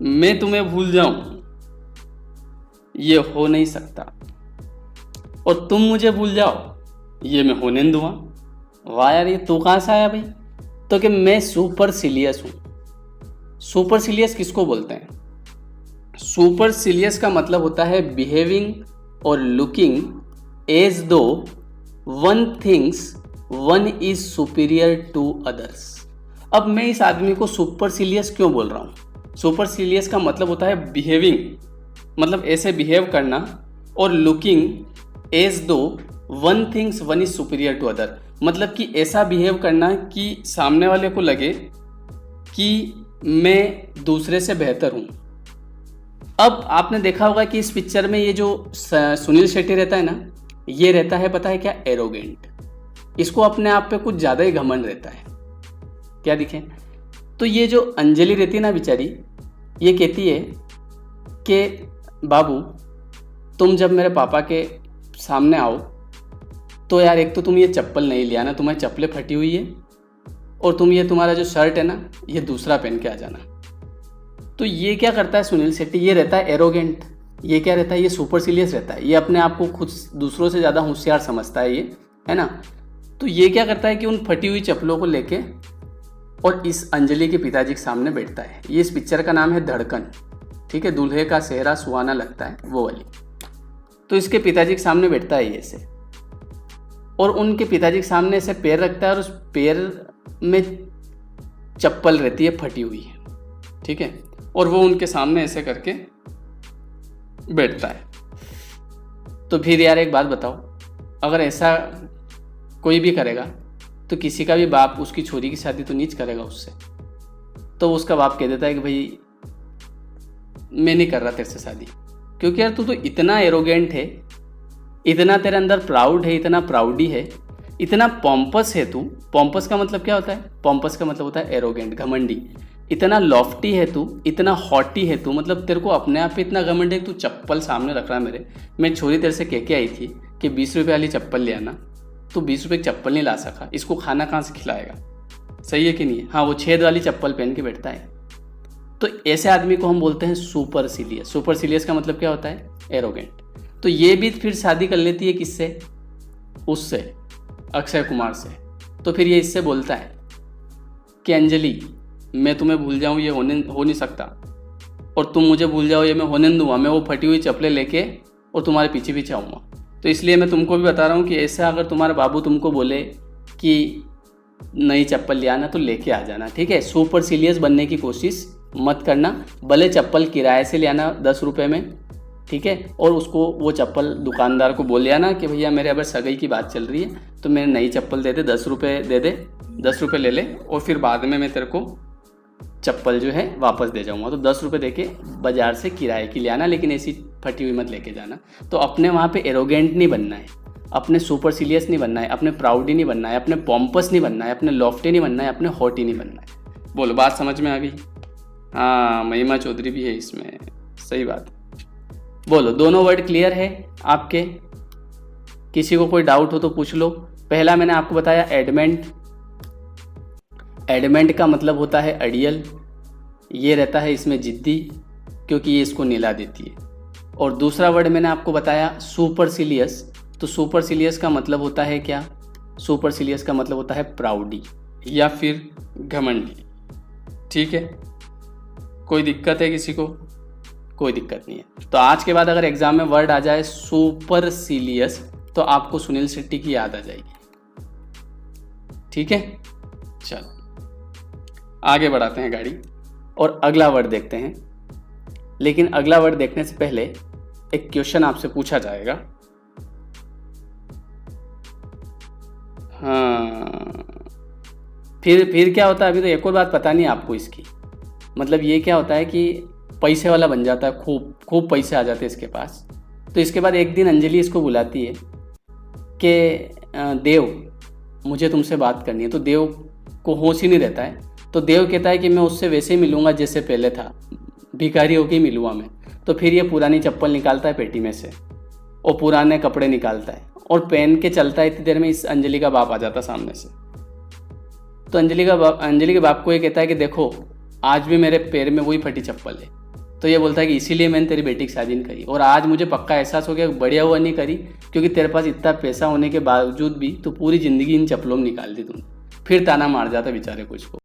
मैं तुम्हें भूल जाऊं ये हो नहीं सकता, और तुम मुझे भूल जाओ ये मैं होने न दूंगा। वाह यार, ये तू कहाँ से आया भाई? तो कि मैं सुपरसिलियस हूँ। सुपरसिलियस किसको बोलते हैं? सुपरसिलियस का मतलब होता है बिहेविंग और looking as though one thinks one is superior to others. अब मैं इस आदमी को सुपरसिलियस क्यों बोल रहा हूँ? सुपरसिलियस का मतलब होता है बिहेविंग, मतलब ऐसे बिहेव करना, और looking as though one thinks one is superior to other, मतलब कि ऐसा बिहेव करना कि सामने वाले को लगे कि मैं दूसरे से बेहतर हूँ। अब आपने देखा होगा कि इस पिक्चर में ये जो सुनील शेट्टी रहता है ना, ये रहता है पता है क्या? एरोगेंट। इसको अपने आप पे कुछ ज़्यादा ही घमंड रहता है। क्या दिखे? तो ये जो अंजलि रहती है ना बेचारी, ये कहती है कि बाबू तुम जब मेरे पापा के सामने आओ तो यार एक तो तुम ये चप्पल नहीं लिया ना, तुम्हारी चप्पलें फटी हुई है, और तुम ये तुम्हारा जो शर्ट है ना ये दूसरा पहन के आ जाना। तो ये क्या करता है सुनील शेट्टी? ये रहता है एरोगेंट। ये क्या रहता है? ये सुपरसिलियस रहता है। ये अपने आप को खुद दूसरों से ज़्यादा होशियार समझता है, ये है ना। तो ये क्या करता है कि उन फटी हुई चप्पलों को लेके और इस अंजलि के पिताजी के सामने बैठता है। ये इस पिक्चर का नाम है धड़कन, ठीक है, दूल्हे का सेहरा सुहाना लगता है वो वाली। तो इसके पिताजी के सामने बैठता है ये ऐसे, और उनके पिताजी के सामने ऐसे पैर रखता है, और उस पैर में चप्पल रहती है फटी हुई है, ठीक है, और वो उनके सामने ऐसे करके बैठता है। तो फिर यार एक बात बताओ, अगर ऐसा कोई भी करेगा तो किसी का भी बाप उसकी छोरी की शादी तो नहीं करेगा उससे। तो उसका बाप कह देता है कि भाई मैं नहीं कर रहा तेरे से शादी, क्योंकि यार तू तो इतना एरोगेंट है, इतना तेरे अंदर प्राउड है, इतना प्राउडी है, इतना पॉम्पस है तू। पॉम्पस का मतलब क्या होता है? पॉम्पस का मतलब होता है एरोगेंट, घमंडी। इतना लॉफ्टी है तू, इतना हॉटी है तू, मतलब तेरे को अपने आप पे इतना घमंड है कि तू चप्पल सामने रख रहा है मेरे। मैं छोरी तेरे से कह के आई थी कि 20 रुपये वाली चप्पल ले आना, तो 20 रुपये की चप्पल नहीं ला सका, इसको खाना कहाँ से खिलाएगा? सही है कि नहीं? हाँ, वो छेद वाली चप्पल पहन के बैठता है। तो ऐसे आदमी को हम बोलते हैं सुपरसिलियस। सुपरसिलियस का मतलब क्या होता है? एरोगेंट। तो ये भी फिर शादी कर लेती है किससे? उससे, अक्षय कुमार से। तो फिर ये इससे बोलता है कि अंजलि मैं तुम्हें भूल जाऊं ये हो नहीं सकता, और तुम मुझे भूल जाओ ये मैं होने नहीं दूंगा। मैं वो फटी हुई चप्पलें लेके और तुम्हारे पीछे पीछे आऊँगा। तो इसलिए मैं तुमको भी बता रहा हूँ कि ऐसा अगर तुम्हारा बाबू तुमको बोले कि नई चप्पल ले आना तो लेके आ जाना, ठीक है। सुपरसिलियस बनने की कोशिश मत करना, भले चप्पल किराए से ले आना 10 रुपये में, ठीक है, और उसको वो चप्पल दुकानदार को बोल आना कि भैया मेरे अगर सगाई की बात चल रही है तो मेरे नई चप्पल दे दे, 10 रुपये दे दे, 10 रुपये ले ले, और फिर बाद में मैं तेरे को चप्पल जो है वापस दे जाऊंगा। तो 10 रुपये दे के बाजार से किराए की ले आना, लेकिन ऐसी फटी हुई मत लेके जाना। तो अपने वहाँ पे एरोगेंट नहीं बनना है, अपने सुपरसिलियस नहीं बनना है, अपने प्राउडी नहीं बनना है, अपने पॉम्पस नहीं बनना है, अपने लॉफ्टी नहीं बनना है, अपने हॉटी नहीं बनना है। बोलो बात समझ में आ गई? हाँ, महिमा चौधरी भी है इसमें, सही बात। बोलो दोनों वर्ड क्लियर है आपके? किसी को कोई डाउट हो तो पूछ लो। पहला मैंने आपको बताया एडमेंट। एडमेंट का मतलब होता है अड़ियल, ये रहता है इसमें जिद्दी, क्योंकि ये इसको नीला देती है। और दूसरा वर्ड मैंने आपको बताया सुपरसिलियस। तो सुपरसिलियस का मतलब होता है क्या? सुपरसिलियस का मतलब होता है प्राउडी या फिर घमंडी, ठीक है। कोई दिक्कत है किसी को? कोई दिक्कत नहीं है। तो आज के बाद अगर एग्जाम में वर्ड आ जाए सुपरसिलियस तो आपको सुनील शेट्टी की याद आ जाएगी, ठीक है। चलो आगे बढ़ाते हैं गाड़ी और अगला वर्ड देखते हैं। लेकिन अगला वर्ड देखने से पहले एक क्वेश्चन आपसे पूछा जाएगा। हाँ, फिर क्या होता है? अभी तो एक और बात पता नहीं आपको इसकी। मतलब ये क्या होता है कि पैसे वाला बन जाता है, खूब पैसे आ जाते हैं इसके पास। तो इसके बाद एक दिन अंजलि इसको बुलाती है कि देव मुझे तुमसे बात करनी है। तो देव को होश ही नहीं रहता है। तो देव कहता है कि मैं उससे वैसे ही मिलूंगा जैसे पहले था, भिखारी होकर ही मिलूंगा मैं। तो फिर ये पुरानी चप्पल निकालता है पेटी में से और पुराने कपड़े निकालता है और पहन के चलता है। इतनी देर में इस अंजलि का बाप आ जाता सामने से। तो अंजलि के बाप को ये कहता है कि देखो आज भी मेरे पैर में वही फटी चप्पल है। तो ये बोलता है कि इसीलिए मैंने तेरी बेटी की शादी नहीं करी, और आज मुझे पक्का एहसास हो गया बढ़िया हुआ नहीं करी, क्योंकि तेरे पास इतना पैसा होने के बावजूद भी तू पूरी ज़िंदगी इन चप्पलों में निकाल दी तूने। फिर ताना मार जाता बेचारे को इसको।